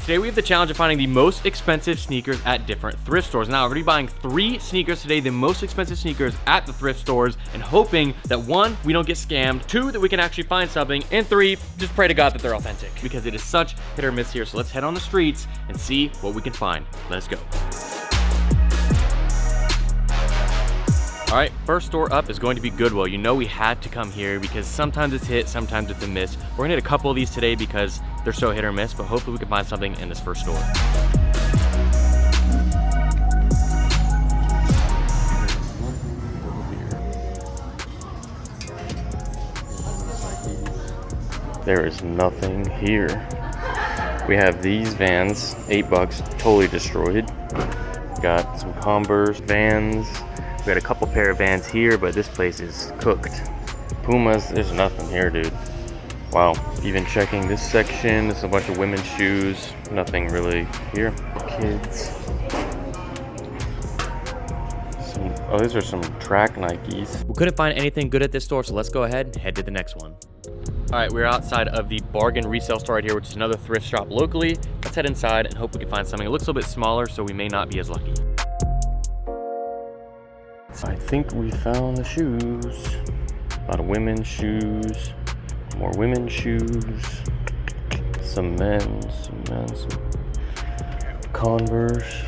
Today we have the challenge of finding the most expensive sneakers at different thrift stores. Now, we're gonna be buying 3 sneakers today, the most expensive sneakers at the thrift stores, and hoping that 1, we don't get scammed, 2, that we can actually find something, and 3, just pray to God that they're authentic, because it is such hit or miss here. So let's head on the streets and see what we can find. Let's go. All right, first store up is going to be Goodwill. You know we had to come here because sometimes it's hit, sometimes it's a miss. We're gonna hit a couple of these today because they're so hit or miss, but hopefully we can find something in this first store. There is nothing here. We have these Vans, $8, totally destroyed. Got some Converse Vans. We had a couple pair of Vans here, but this place is cooked. Pumas, there's nothing here, dude. Wow, even checking this section, there's a bunch of women's shoes. Nothing really here. Kids. Oh, these are some track Nikes. We couldn't find anything good at this store, so let's go ahead and head to the next one. All right, we're outside of the bargain resale store right here, which is another thrift shop locally. Let's head inside and hope we can find something. It looks a little bit smaller, so we may not be as lucky. I think we found the shoes. A lot of women's shoes, more women's shoes, some men's, some Converse,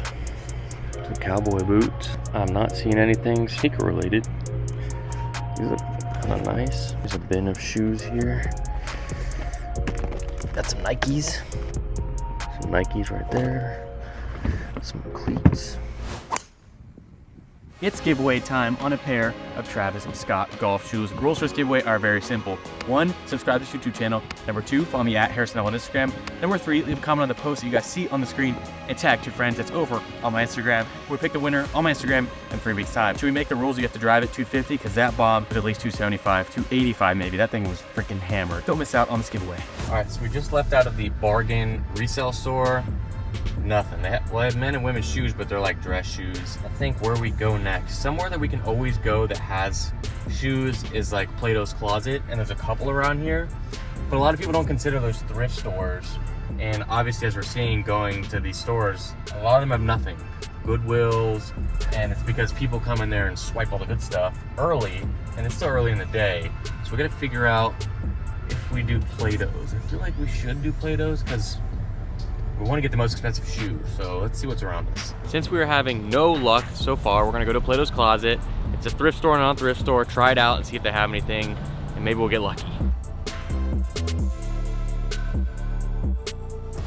some cowboy boots. I'm not seeing anything sneaker related. These look kind of nice. There's a bin of shoes here. Got some Nikes. Some Nikes right there. Some cleats. It's giveaway time on a pair of Travis Scott golf shoes. The rules for this giveaway are very simple. 1, subscribe to this YouTube channel. Number 2, follow me at harrisonnevel on Instagram. Number 3, leave a comment on the post that you guys see on the screen and tag 2 friends. That's over on my Instagram. We pick the winner on my Instagram in 3 weeks time. Should we make the rules? You have to drive at 250 because that bomb was at least 275, 285 maybe. That thing was freaking hammered. Don't miss out on this giveaway. All right, so we just left out of the bargain resale store. Nothing. They have men and women's shoes, but they're like dress shoes. I think where we go next, somewhere that we can always go that has shoes, is like Plato's Closet, and there's a couple around here, but a lot of people don't consider those thrift stores. And obviously, as we're seeing going to these stores, a lot of them have nothing. Goodwills, and it's because people come in there and swipe all the good stuff early, and it's still early in the day. So we gotta figure out if we do Plato's. I feel like we should do Plato's because we want to get the most expensive shoes, so let's see what's around us. Since we are having no luck so far, we're gonna go to Plato's Closet. It's a thrift store and non-thrift store. Try it out and see if they have anything, and maybe we'll get lucky.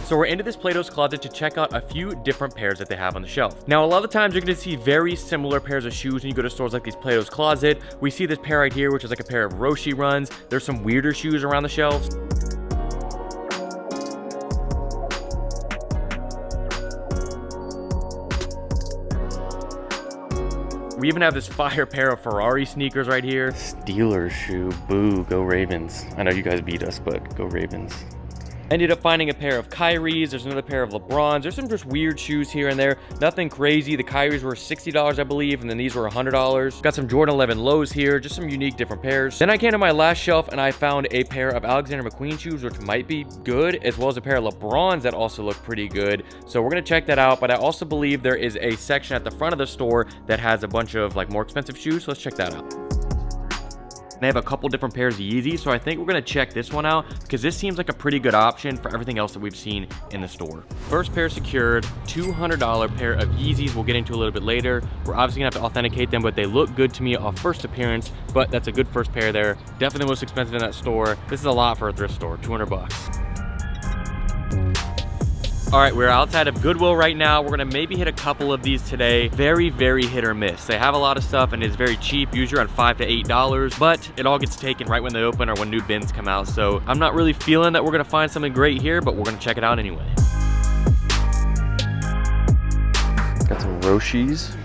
So we're into this Plato's Closet to check out a few different pairs that they have on the shelf. Now, a lot of the times you're gonna see very similar pairs of shoes when you go to stores like these Plato's Closet. We see this pair right here, which is like a pair of Roshi runs. There's some weirder shoes around the shelves. We even have this fire pair of Ferrari sneakers right here. Steelers shoe, boo, go Ravens. I know you guys beat us, but go Ravens. Ended up finding a pair of Kyries. There's another pair of LeBrons. There's some just weird shoes here and there. Nothing crazy. The Kyries were $60, I believe, and then these were $100. Got some Jordan 11 lows here. Just some unique different pairs. Then I came to my last shelf and I found a pair of Alexander McQueen shoes, which might be good, as well as a pair of LeBrons that also look pretty good. So we're gonna check that out, but I also believe there is a section at the front of the store that has a bunch of like more expensive shoes, so let's check that out. They have a couple different pairs of Yeezys, so I think we're gonna check this one out because this seems like a pretty good option for everything else that we've seen in the store. First pair secured, $200 pair of Yeezys. We'll get into a little bit later. We're obviously gonna have to authenticate them, but they look good to me off first appearance, but that's a good first pair there. Definitely the most expensive in that store. This is a lot for a thrift store, 200 bucks. All right, we're outside of Goodwill right now. We're gonna maybe hit a couple of these today. Very, very hit or miss. They have a lot of stuff and it's very cheap, usually around $5 to $8, but it all gets taken right when they open or when new bins come out. So I'm not really feeling that we're gonna find something great here, but we're gonna check it out anyway. Got some Roshis.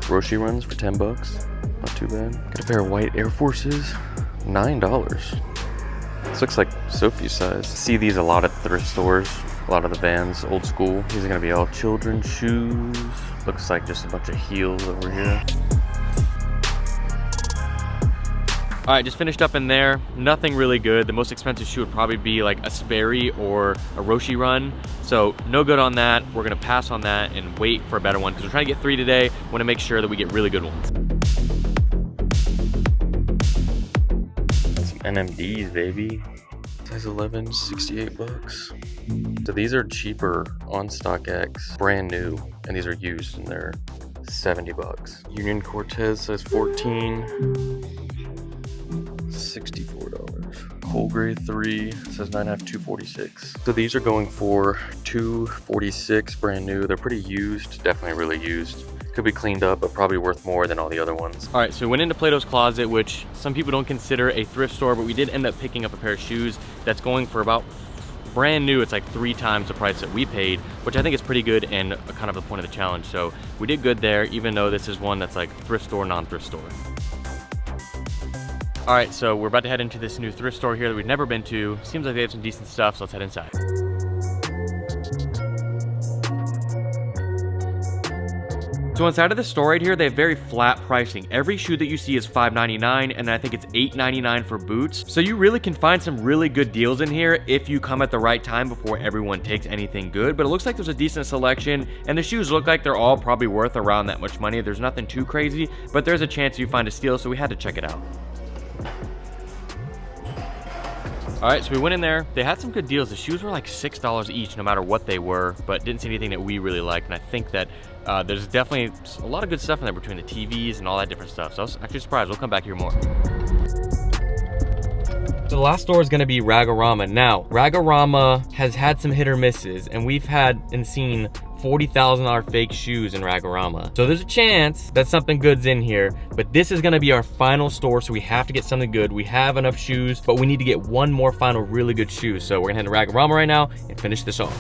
Roshi runs for 10 bucks. Not too bad. Got a pair of white Air Forces, $9. This looks like Sophie's size. See these a lot at thrift stores. A lot of the Vans, old school. These are gonna be all children's shoes. Looks like just a bunch of heels over here. All right, just finished up in there. Nothing really good. The most expensive shoe would probably be like a Sperry or a Roshi Run. So no good on that. We're gonna pass on that and wait for a better one because we're trying to get 3 today. Want to make sure that we get really good ones. Some NMDs, baby. Size 11, 68 bucks. So these are cheaper on StockX, brand new, and these are used and they're 70 bucks. Union Cortez size 14, $64. Colgrave 3 says 9.5, 246. So these are going for 246, brand new. They're pretty used, definitely really used. Could be cleaned up, but probably worth more than all the other ones. All right, so we went into Plato's Closet, which some people don't consider a thrift store, but we did end up picking up a pair of shoes that's going for about brand new. It's like 3 times the price that we paid, which I think is pretty good and kind of the point of the challenge. So we did good there, even though this is one that's like thrift store, non-thrift store. All right, so we're about to head into this new thrift store here that we've never been to. Seems like they have some decent stuff, so let's head inside. So inside of the store right here, they have very flat pricing. Every shoe that you see is $5.99, and I think it's $8.99 for boots. So you really can find some really good deals in here if you come at the right time before everyone takes anything good. But it looks like there's a decent selection, and the shoes look like they're all probably worth around that much money. There's nothing too crazy, but there's a chance you find a steal, so we had to check it out. All right, so we went in there. They had some good deals. The shoes were like $6 each, no matter what they were, but didn't see anything that we really liked. And I think that there's definitely a lot of good stuff in there between the TVs and all that different stuff. So I was actually surprised. We'll come back here more. So the last store is gonna be Ragorama. Now, Ragorama has had some hit or misses, and we've had and seen $40,000 fake shoes in Ragorama. So there's a chance that something good's in here, but this is gonna be our final store, so we have to get something good. We have enough shoes, but we need to get one more final really good shoe. So we're gonna head to Ragorama right now and finish this off.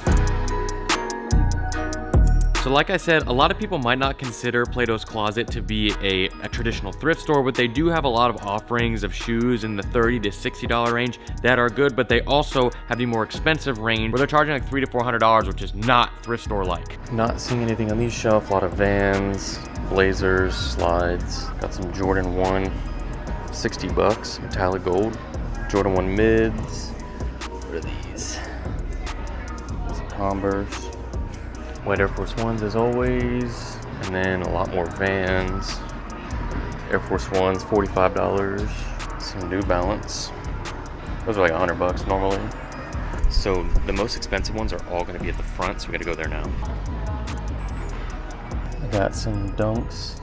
So like I said, a lot of people might not consider Plato's Closet to be a traditional thrift store, but they do have a lot of offerings of shoes in the $30 to $60 range that are good, but they also have the more expensive range where they're charging like $300 to $400, which is not thrift store like. Not seeing anything on these shelves. A lot of Vans, Blazers, slides. Got some Jordan 1, 60 bucks, metallic gold. Jordan 1 mids. What are these? Some Converse. White Air Force Ones as always, and then a lot more Vans. Air Force Ones, $45. Some New Balance. Those are like 100 bucks normally. So the most expensive ones are all gonna be at the front, so we gotta go there now. I got some Dunks.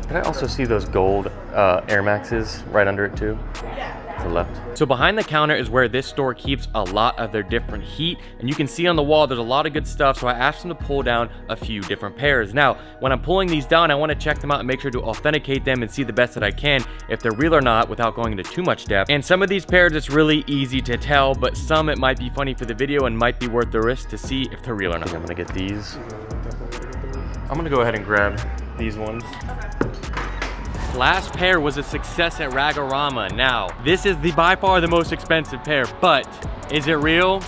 Can I also see those gold Air Maxes right under it too? To the left. So behind the counter is where this store keeps a lot of their different heat, and you can see on the wall there's a lot of good stuff, so I asked them to pull down a few different pairs. Now when I'm pulling these down, I want to check them out and make sure to authenticate them and see the best that I can if they're real or not without going into too much depth. And some of these pairs it's really easy to tell, but some it might be funny for the video and might be worth the risk to see if they're real or not. I'm gonna get these. I'm gonna go ahead and grab these ones. Last pair was a success at Ragorama. Now, this is by far the most expensive pair, but is it real?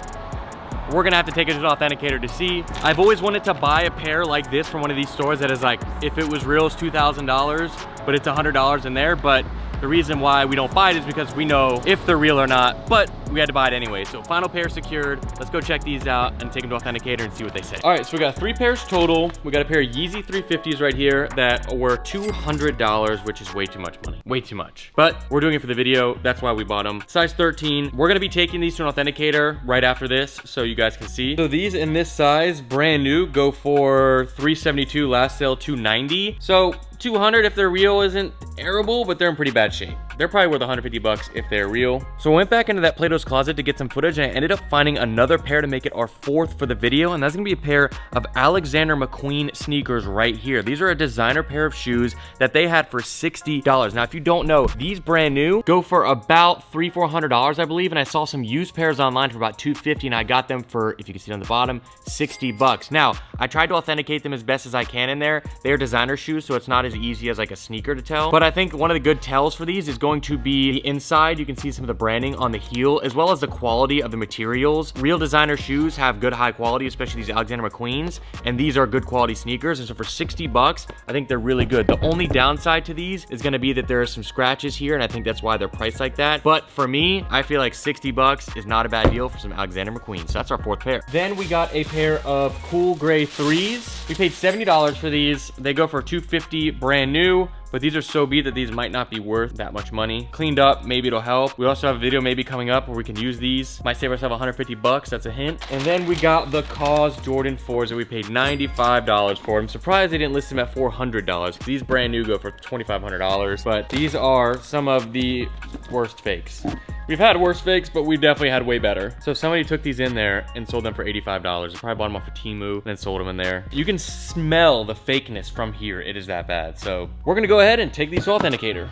We're gonna have to take it to the authenticator to see. I've always wanted to buy a pair like this from one of these stores that is like, if it was real, it's $2,000, but it's $100 in there. But the reason why we don't buy it is because we know if they're real or not, but we had to buy it anyway. So final pair secured. Let's go check these out and take them to authenticator and see what they say. All right, so we got 3 pairs total. We got a pair of Yeezy 350s right here that were $200, which is way too much money. Way too much. But we're doing it for the video. That's why we bought them. Size 13. We're gonna be taking these to an authenticator right after this so you guys can see. So these in this size, brand new, go for $372, last sale $290. So 200 if they're real isn't terrible, but they're in pretty bad shape. They're probably worth 150 bucks if they're real. So I went back into that Plato's Closet to get some footage, and I ended up finding another pair to make it our 4th for the video, and that's gonna be a pair of Alexander McQueen sneakers right here. These are a designer pair of shoes that they had for $60. Now, if you don't know, these brand new go for about $300 to $400, I believe, and I saw some used pairs online for about $250, and I got them for, if you can see on the bottom, 60 bucks. Now, I tried to authenticate them as best as I can in there. They're designer shoes, so it's not as easy as like a sneaker to tell, but I think one of the good tells for these is going going to be the inside. You can see some of the branding on the heel, as well as the quality of the materials. Real designer shoes have good high quality, especially these Alexander McQueen's, and these are good quality sneakers. And so for 60 bucks, I think they're really good. The only downside to these is gonna be that there are some scratches here, and I think that's why they're priced like that. But for me, I feel like 60 bucks is not a bad deal for some Alexander McQueen. So that's our fourth pair. Then we got a pair of cool gray 3s. We paid $70 for these. They go for $250 brand new, but these are so beat that these might not be worth that much money. Cleaned up, maybe it'll help. We also have a video maybe coming up where we can use these. Might save ourselves 150 bucks, that's a hint. And then we got the Cause Jordan 4s that we paid $95 for. I'm surprised they didn't list them at $400. These brand new go for $2,500, but these are some of the worst fakes. We've had worse fakes, but we've definitely had way better. So somebody took these in there and sold them for $85. They probably bought them off of Temu and then sold them in there. You can smell the fakeness from here. It is that bad. So we're gonna go ahead and take these to Authenticator.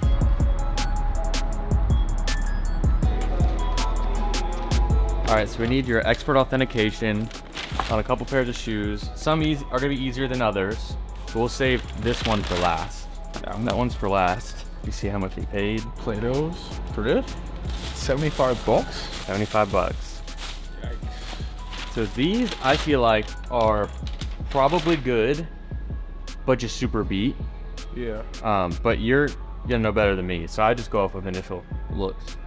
All right, so we need your expert authentication on a couple pairs of shoes. Some are gonna be easier than others. So we'll save this one for last. That one's for last. You see how much we paid? Play-Dohs, Thrift, 75 bucks. 75 bucks. Yikes. So these, I feel like, are probably good, but just super beat. Yeah. But you're gonna know better than me, so I just go off with initial looks.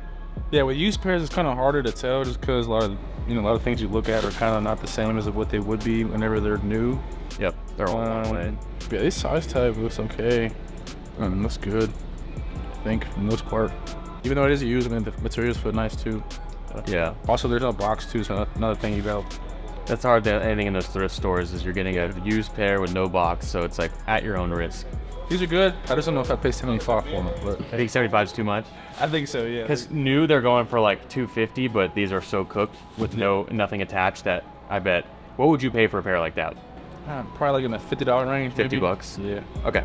Yeah, with used pairs, it's kind of harder to tell just because a lot of things you look at are kind of not the same as what they would be whenever they're new. Yep, they're all one way. Yeah, this size tag looks okay. Looks good, I think, for the most part. Even though it is used, I mean, the materials feel nice too. Yeah. Also, there's no box too, so another thing you got. That's hard. Anything in those thrift stores is you're getting a used pair with no box, so it's like at your own risk. These are good. I just don't know if I pay 75 for them, but I think 75 is too much. I think so, yeah. Because new, they're going for like 250, but these are so cooked with nothing attached that I bet. What would you pay for a pair like that? Probably like in the $50 range. 50 maybe. bucks. Yeah. Okay.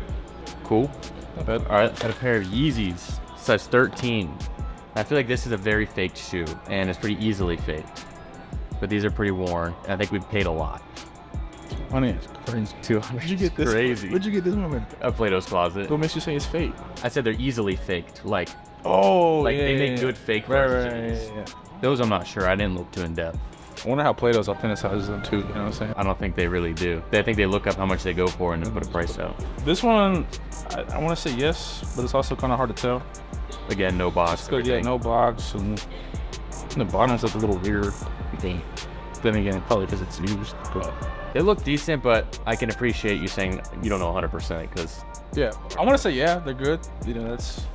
Cool. Not bad. All right. Got a pair of Yeezys, size 13. I feel like this is a very faked shoe, and it's pretty easily faked. But these are pretty worn, and I think we paid a lot. Money is crazy. 200. Where'd you get this? Crazy. Where'd you get this one? A Plato's Closet. What makes you say it's fake? I said they're easily faked. Like, yeah, they make good fake versions. Right. Those I'm not sure. I didn't look too in depth. I wonder how Plato's authenticizes them too, you know what I'm saying? I don't think they really do. I think they look up how much they go for and then put a price out. This one, I want to say yes, but it's also kind of hard to tell. Again, no box. Yeah, no box, and the bottom's look a little weird. Damn. Then again, probably because it's used, but... They look decent, but I can appreciate you saying you don't know 100% because... Yeah, I want to say yeah, they're good. You know, that's...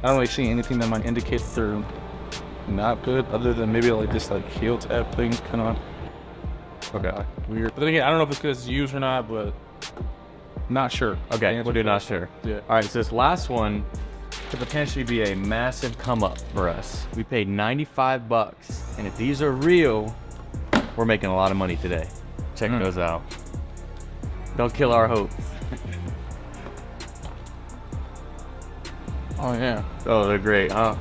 I don't really see anything that might indicate that they're not good, other than maybe like this like heel tab thing, kind of okay, weird. But then again, I don't know if it's because it's used or not, but not sure. Okay, we'll do not sure. Yeah. All right, so this last one could potentially be a massive come up for us. We paid 95 bucks, and if these are real, we're making a lot of money today. Check those out. Don't kill our hope. Oh yeah. Oh, they're great, huh?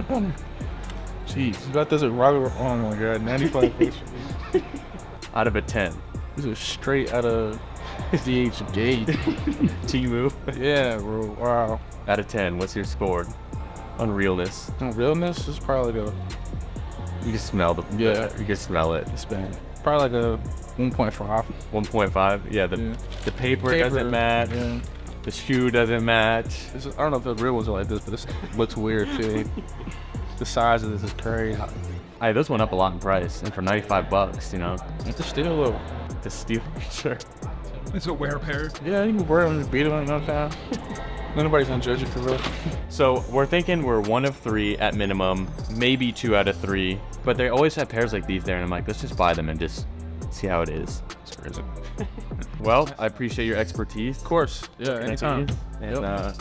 Jeez, you got this at Robert. Oh my god, 95 bucks. Out of a 10. These are straight out of DHgate. Temu. Yeah, bro. Wow. Out of 10, what's your score on realness? Realness is probably like a... You can smell the... Yeah. You can smell it. It's bad. Probably like a 1.5. 1.5? Yeah, the paper doesn't match. Yeah. The shoe doesn't match. I don't know if the real ones are like this, but this looks weird too. The size of this is crazy. Hey, those went up a lot in price, and for 95 bucks, you know. It's a steal though. It's a steal, sure. It's a wear pair. Yeah, you can wear them and beat them no time. Nobody's gonna judge you for real. So we're thinking we're 1 of 3 at minimum, maybe 2 out of 3. But they always have pairs like these there, and I'm like, let's just buy them and just see how it is. It's crazy. Well, I appreciate your expertise. Of course. Yeah, anytime. And if you want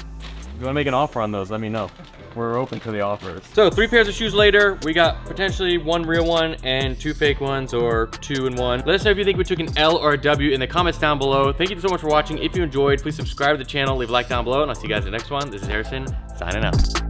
to make an offer on those, let me know. We're open to the offers. So 3 pairs of shoes later, we got potentially 1 real one and 2 fake ones, or 2 and 1. Let us know if you think we took an L or a W in the comments down below. Thank you so much for watching. If you enjoyed, please subscribe to the channel, leave a like down below, and I'll see you guys in the next one. This is Harrison, signing out.